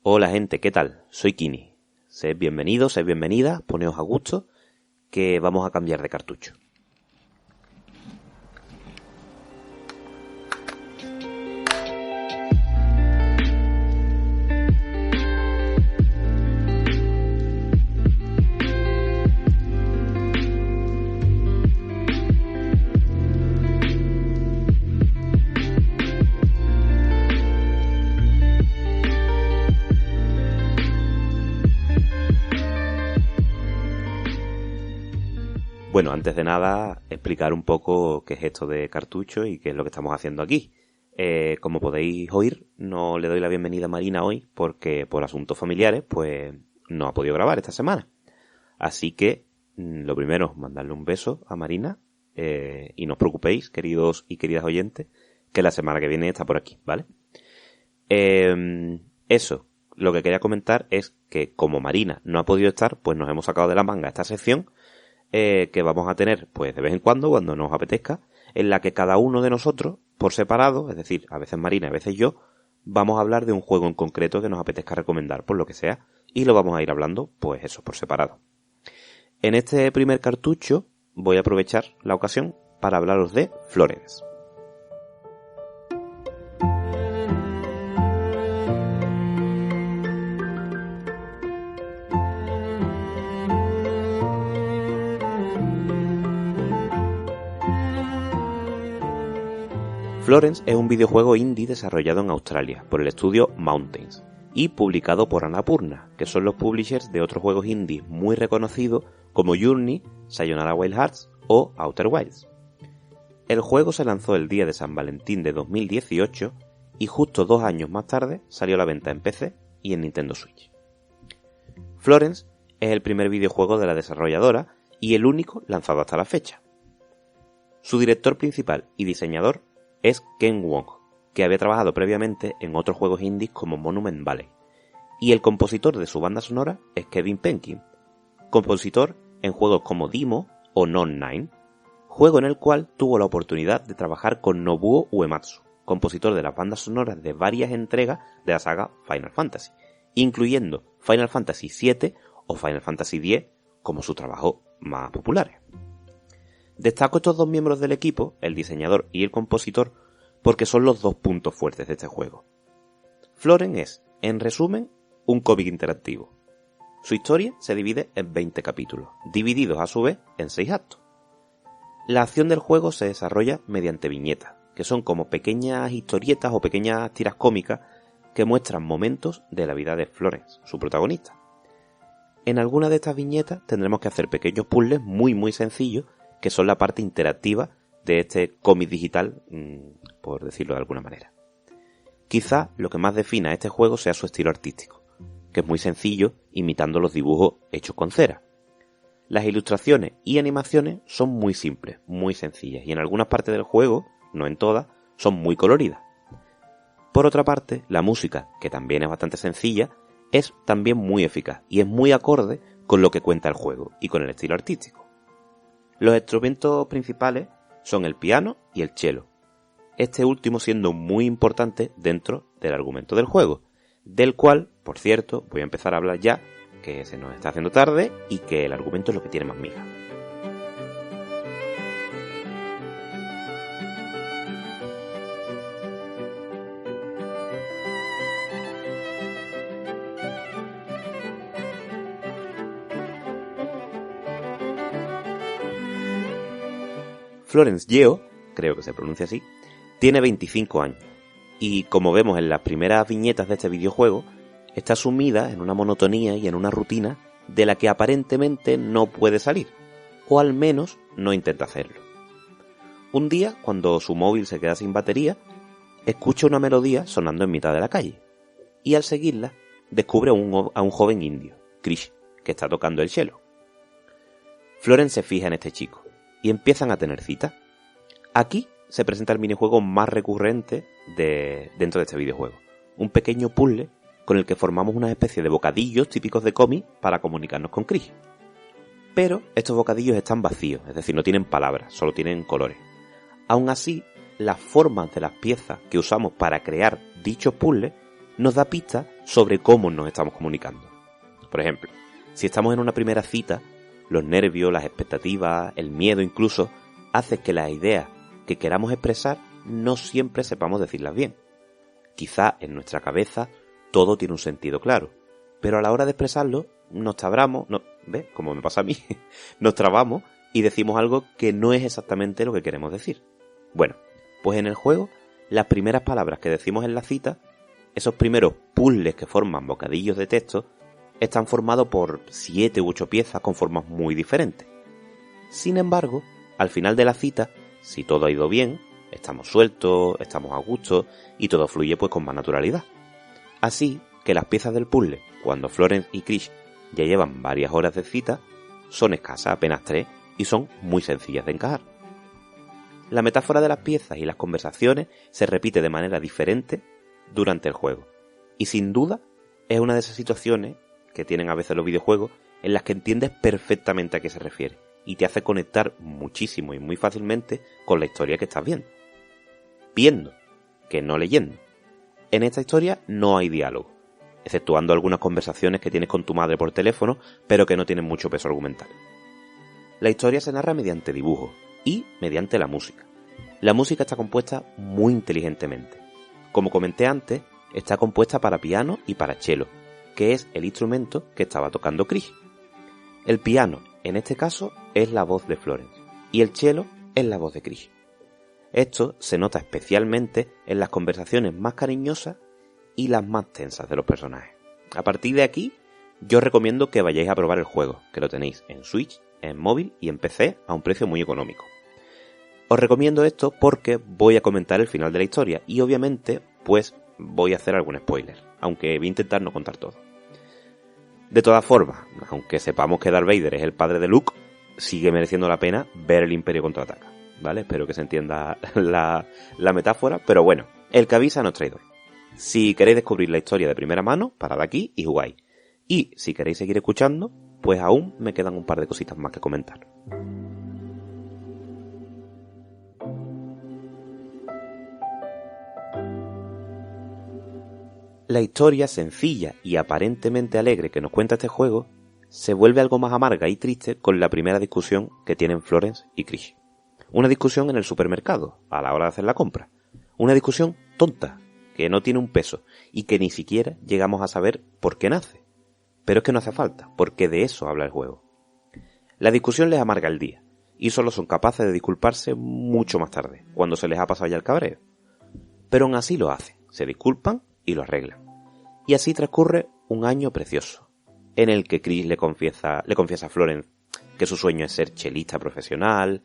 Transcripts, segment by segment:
Hola gente, ¿qué tal? Soy Kini. Sed bienvenidos, sed bienvenidas, poneos a gusto, que vamos a cambiar de cartucho. Bueno, antes de nada, explicar un poco qué es esto de cartucho y qué es lo que estamos haciendo aquí. Como podéis oír, no le doy la bienvenida a Marina hoy porque por asuntos familiares, pues no ha podido grabar esta semana. Así que, lo primero, mandarle un beso a Marina y no os preocupéis, queridos y queridas oyentes, que la semana que viene está por aquí, ¿vale? Eso, lo que quería comentar es que como Marina no ha podido estar, pues nos hemos sacado de la manga esta sección que vamos a tener pues de vez en cuando nos apetezca, en la que cada uno de nosotros por separado, es decir, a veces Marina, a veces yo, vamos a hablar de un juego en concreto que nos apetezca recomendar por lo que sea, y lo vamos a ir hablando pues eso, por separado. En este primer cartucho voy a aprovechar la ocasión para hablaros de Florence. Florence es un videojuego indie desarrollado en Australia por el estudio Mountains y publicado por Annapurna, que son los publishers de otros juegos indie muy reconocidos como Journey, Sayonara Wild Hearts o Outer Wilds. El juego se lanzó el día de San Valentín de 2018 y justo 2 años más tarde salió a la venta en PC y en Nintendo Switch. Florence es el primer videojuego de la desarrolladora y el único lanzado hasta la fecha. Su director principal y diseñador es Ken Wong, que había trabajado previamente en otros juegos indies como Monument Valley, y el compositor de su banda sonora es Kevin Penkin, compositor en juegos como Dimo o Non-9, juego en el cual tuvo la oportunidad de trabajar con Nobuo Uematsu, compositor de las bandas sonoras de varias entregas de la saga Final Fantasy, incluyendo Final Fantasy VII o Final Fantasy X como sus trabajos más populares. Destaco estos dos miembros del equipo, el diseñador y el compositor, porque son los dos puntos fuertes de este juego. Florence es, en resumen, un cómic interactivo. Su historia se divide en 20 capítulos, divididos a su vez en 6 actos. La acción del juego se desarrolla mediante viñetas, que son como pequeñas historietas o pequeñas tiras cómicas que muestran momentos de la vida de Florence, su protagonista. En alguna de estas viñetas tendremos que hacer pequeños puzzles muy sencillos que son la parte interactiva de este cómic digital, por decirlo de alguna manera. Quizá lo que más defina a este juego sea su estilo artístico, que es muy sencillo, imitando los dibujos hechos con cera. Las ilustraciones y animaciones son muy simples, muy sencillas, y en algunas partes del juego, no en todas, son muy coloridas. Por otra parte, la música, que también es bastante sencilla, es también muy eficaz, y es muy acorde con lo que cuenta el juego, y con el estilo artístico. Los instrumentos principales son el piano y el cello, este último siendo muy importante dentro del argumento del juego, del cual, por cierto, voy a empezar a hablar ya, que se nos está haciendo tarde y que el argumento es lo que tiene más miga. Florence Yeo, creo que se pronuncia así, tiene 25 años y, como vemos en las primeras viñetas de este videojuego, está sumida en una monotonía y en una rutina de la que aparentemente no puede salir, o al menos no intenta hacerlo. Un día, cuando su móvil se queda sin batería, escucha una melodía sonando en mitad de la calle y al seguirla descubre a un joven indio, Krish, que está tocando el cello. Florence se fija en este chico y empiezan a tener citas. Aquí se presenta el minijuego más recurrente dentro de este videojuego. Un pequeño puzzle con el que formamos una especie de bocadillos típicos de cómic para comunicarnos con Krish. Pero estos bocadillos están vacíos, es decir, no tienen palabras, solo tienen colores. Aún así, las formas de las piezas que usamos para crear dichos puzzles nos da pistas sobre cómo nos estamos comunicando. Por ejemplo, si estamos en una primera cita, los nervios, las expectativas, el miedo incluso, hacen que las ideas que queramos expresar no siempre sepamos decirlas bien. Quizá en nuestra cabeza todo tiene un sentido claro, pero a la hora de expresarlo nos trabamos, ¿ves? Como me pasa a mí, nos trabamos y decimos algo que no es exactamente lo que queremos decir. Bueno, pues en el juego, las primeras palabras que decimos en la cita, esos primeros puzzles que forman bocadillos de texto, están formados por 7 u 8 piezas con formas muy diferentes. Sin embargo, al final de la cita, si todo ha ido bien, estamos sueltos, estamos a gusto y todo fluye pues con más naturalidad. Así que las piezas del puzzle, cuando Florence y Krish ya llevan varias horas de cita, son escasas, apenas 3, y son muy sencillas de encajar. La metáfora de las piezas y las conversaciones se repite de manera diferente durante el juego, y sin duda es una de esas situaciones que tienen a veces los videojuegos en las que entiendes perfectamente a qué se refiere y te hace conectar muchísimo y muy fácilmente con la historia que estás viendo, que no leyendo. En esta historia no hay diálogo, exceptuando algunas conversaciones que tienes con tu madre por teléfono, pero que no tienen mucho peso argumental. La historia se narra mediante dibujos y mediante la música. La música está compuesta muy inteligentemente. Como comenté antes, está compuesta para piano y para cello, que es el instrumento que estaba tocando Krish. El piano, en este caso, es la voz de Florence, y el cello es la voz de Krish. Esto se nota especialmente en las conversaciones más cariñosas y las más tensas de los personajes. A partir de aquí, yo os recomiendo que vayáis a probar el juego, que lo tenéis en Switch, en móvil y en PC a un precio muy económico. Os recomiendo esto porque voy a comentar el final de la historia y obviamente pues voy a hacer algún spoiler, aunque voy a intentar no contar todo. De todas formas, aunque sepamos que Darth Vader es el padre de Luke, sigue mereciendo la pena ver el Imperio contraataca, ¿vale? Espero que se entienda la metáfora, pero bueno, el que avisa no es traidor. Si queréis descubrir la historia de primera mano, parad aquí y jugáis. Y si queréis seguir escuchando, pues aún me quedan un par de cositas más que comentar. La historia sencilla y aparentemente alegre que nos cuenta este juego se vuelve algo más amarga y triste con la primera discusión que tienen Florence y Krish. Una discusión en el supermercado, a la hora de hacer la compra. Una discusión tonta, que no tiene un peso y que ni siquiera llegamos a saber por qué nace. Pero es que no hace falta, porque de eso habla el juego. La discusión les amarga el día, y solo son capaces de disculparse mucho más tarde, cuando se les ha pasado ya el cabreo. Pero aún así lo hacen, se disculpan y lo arreglan. Y así transcurre un año precioso, en el que Krish le confiesa a Florence que su sueño es ser chelista profesional,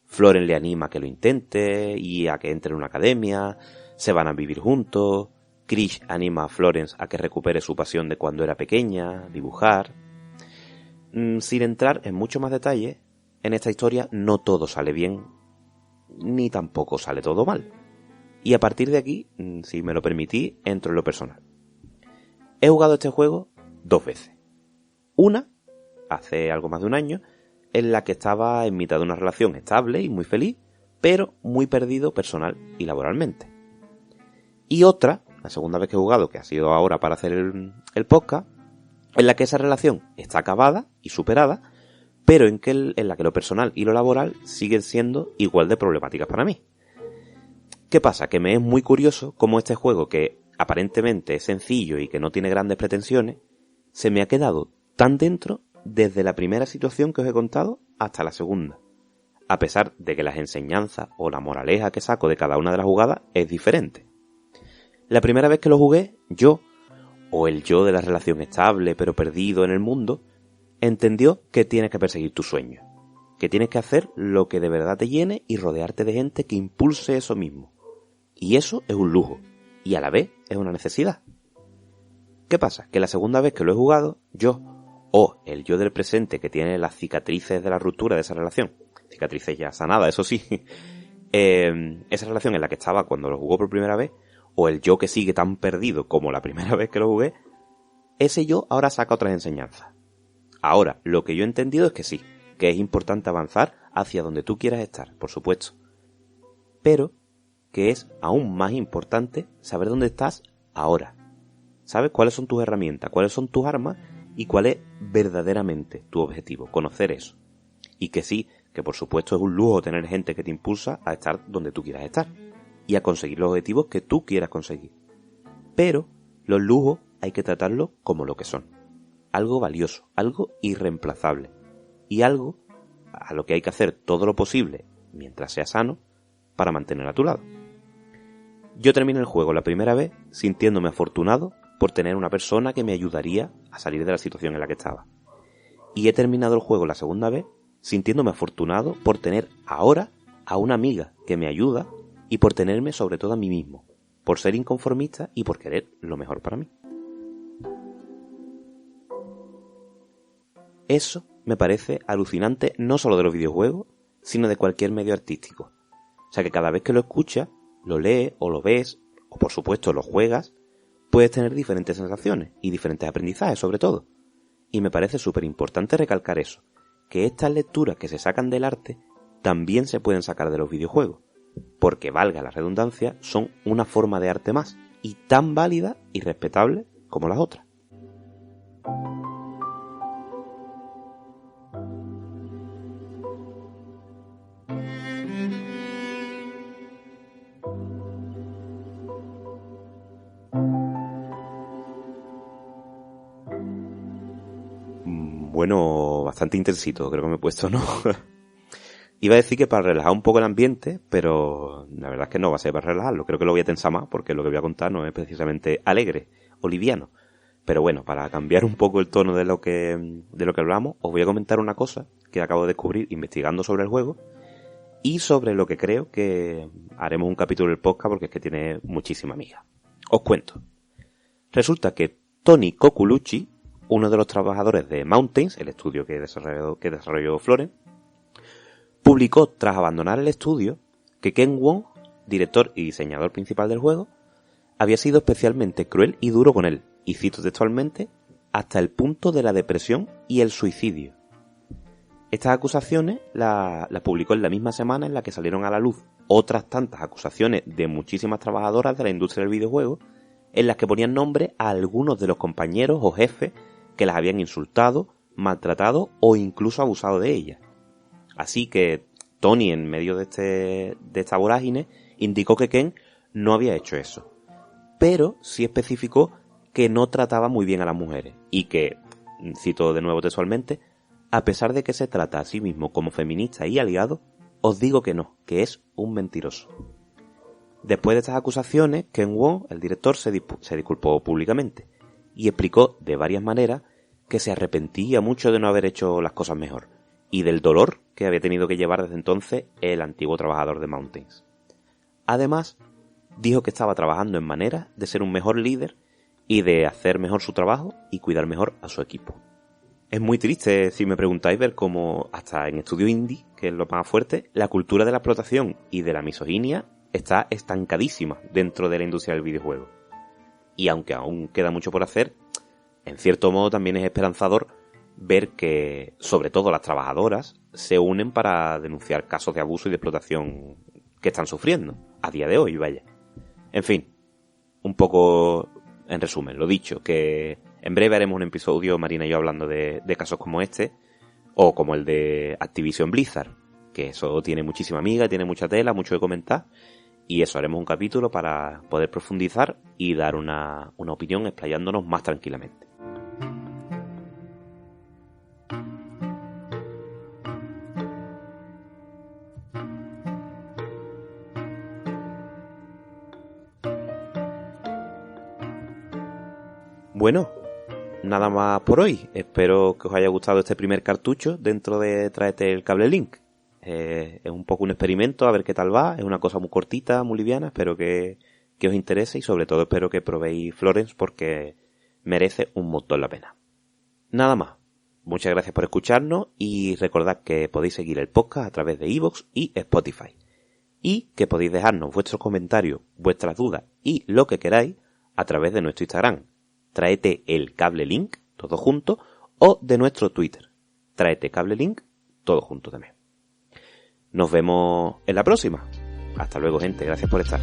Florence le anima a que lo intente y a que entre en una academia, se van a vivir juntos, Krish anima a Florence a que recupere su pasión de cuando era pequeña, dibujar. Sin entrar en mucho más detalle, en esta historia no todo sale bien, ni tampoco sale todo mal. Y a partir de aquí, si me lo permitís, entro en lo personal. He jugado este juego 2 veces. Una, hace algo más de un año, en la que estaba en mitad de una relación estable y muy feliz, pero muy perdido personal y laboralmente. Y otra, la segunda vez que he jugado, que ha sido ahora para hacer el podcast, en la que esa relación está acabada y superada, pero en la que lo personal y lo laboral siguen siendo igual de problemáticas para mí. ¿Qué pasa? Que me es muy curioso cómo este juego, que aparentemente es sencillo y que no tiene grandes pretensiones, se me ha quedado tan dentro desde la primera situación que os he contado hasta la segunda, a pesar de que las enseñanzas o la moraleja que saco de cada una de las jugadas es diferente. La primera vez que lo jugué, yo, o el yo de la relación estable pero perdido en el mundo, entendió que tienes que perseguir tus sueños, que tienes que hacer lo que de verdad te llene y rodearte de gente que impulse eso mismo. Y eso es un lujo, y a la vez es una necesidad. ¿Qué pasa? Que la segunda vez que lo he jugado, yo, o el yo del presente que tiene las cicatrices de la ruptura de esa relación, cicatrices ya sanadas, eso sí, esa relación en la que estaba cuando lo jugó por primera vez, o el yo que sigue tan perdido como la primera vez que lo jugué, ese yo ahora saca otras enseñanzas. Ahora, lo que yo he entendido es que sí, que es importante avanzar hacia donde tú quieras estar, por supuesto. Pero que es aún más importante saber dónde estás ahora. ¿Sabes cuáles son tus herramientas, cuáles son tus armas y cuál es verdaderamente tu objetivo? Conocer eso. Y que sí, que por supuesto es un lujo tener gente que te impulsa a estar donde tú quieras estar y a conseguir los objetivos que tú quieras conseguir. Pero los lujos hay que tratarlos como lo que son. Algo valioso, algo irreemplazable y algo a lo que hay que hacer todo lo posible, mientras sea sano, para mantener a tu lado. Yo terminé el juego la primera vez sintiéndome afortunado por tener una persona que me ayudaría a salir de la situación en la que estaba. Y he terminado el juego la segunda vez sintiéndome afortunado por tener ahora a una amiga que me ayuda y por tenerme sobre todo a mí mismo, por ser inconformista y por querer lo mejor para mí. Eso me parece alucinante no solo de los videojuegos, sino de cualquier medio artístico. O sea que cada vez que lo escuchas, lo lees o lo ves, o por supuesto lo juegas, puedes tener diferentes sensaciones y diferentes aprendizajes sobre todo. Y me parece súper importante recalcar eso, que estas lecturas que se sacan del arte también se pueden sacar de los videojuegos, porque valga la redundancia, son una forma de arte más, y tan válida y respetable como las otras. Bueno, bastante intensito, creo que me he puesto, ¿no? Iba a decir que para relajar un poco el ambiente, pero la verdad es que no va a ser para relajarlo. Creo que lo voy a tensar más porque lo que voy a contar no es precisamente alegre o liviano. Pero bueno, para cambiar un poco el tono de lo que hablamos, os voy a comentar una cosa que acabo de descubrir investigando sobre el juego y sobre lo que creo que haremos un capítulo del podcast porque es que tiene muchísima miga. Os cuento. Resulta que Tony Cocolucci, uno de los trabajadores de Mountains, el estudio que desarrolló Florence, publicó tras abandonar el estudio que Ken Wong, director y diseñador principal del juego, había sido especialmente cruel y duro con él, y cito textualmente, hasta el punto de la depresión y el suicidio. Estas acusaciones las publicó en la misma semana en la que salieron a la luz otras tantas acusaciones de muchísimas trabajadoras de la industria del videojuego, en las que ponían nombre a algunos de los compañeros o jefes que las habían insultado, maltratado o incluso abusado de ellas. Así que Tony, en medio de esta vorágine, indicó que Ken no había hecho eso, pero sí especificó que no trataba muy bien a las mujeres y que, cito de nuevo textualmente, a pesar de que se trata a sí mismo como feminista y aliado, os digo que no, que es un mentiroso. Después de estas acusaciones, Ken Wong, el director, se disculpó públicamente y explicó de varias maneras que se arrepentía mucho de no haber hecho las cosas mejor y del dolor que había tenido que llevar desde entonces el antiguo trabajador de Mountains. Además, dijo que estaba trabajando en maneras de ser un mejor líder y de hacer mejor su trabajo y cuidar mejor a su equipo. Es muy triste, si me preguntáis, ver cómo hasta en estudios indie, que es lo más fuerte, la cultura de la explotación y de la misoginia está estancadísima dentro de la industria del videojuego. Y aunque aún queda mucho por hacer, en cierto modo también es esperanzador ver que, sobre todo las trabajadoras, se unen para denunciar casos de abuso y de explotación que están sufriendo, a día de hoy, vaya. En fin, un poco en resumen, lo dicho, que en breve haremos un episodio, Marina y yo, hablando de casos como este, o como el de Activision Blizzard, que eso tiene muchísima miga, tiene mucha tela, mucho que comentar, y eso, haremos un capítulo para poder profundizar y dar una opinión explayándonos más tranquilamente. Bueno, nada más por hoy. Espero que os haya gustado este primer cartucho dentro de Tráete el Cable Link. Es un poco un experimento, a ver qué tal va. Es una cosa muy cortita, muy liviana. Espero que os interese y sobre todo espero que probéis Florence porque merece un montón la pena. Nada más. Muchas gracias por escucharnos y recordad que podéis seguir el podcast a través de iVoox y Spotify. Y que podéis dejarnos vuestros comentarios, vuestras dudas y lo que queráis a través de nuestro Instagram. Tráete el Cable Link, todo junto, o de nuestro Twitter. Tráete Cable Link, todo junto también. Nos vemos en la próxima. Hasta luego, gente. Gracias por estar.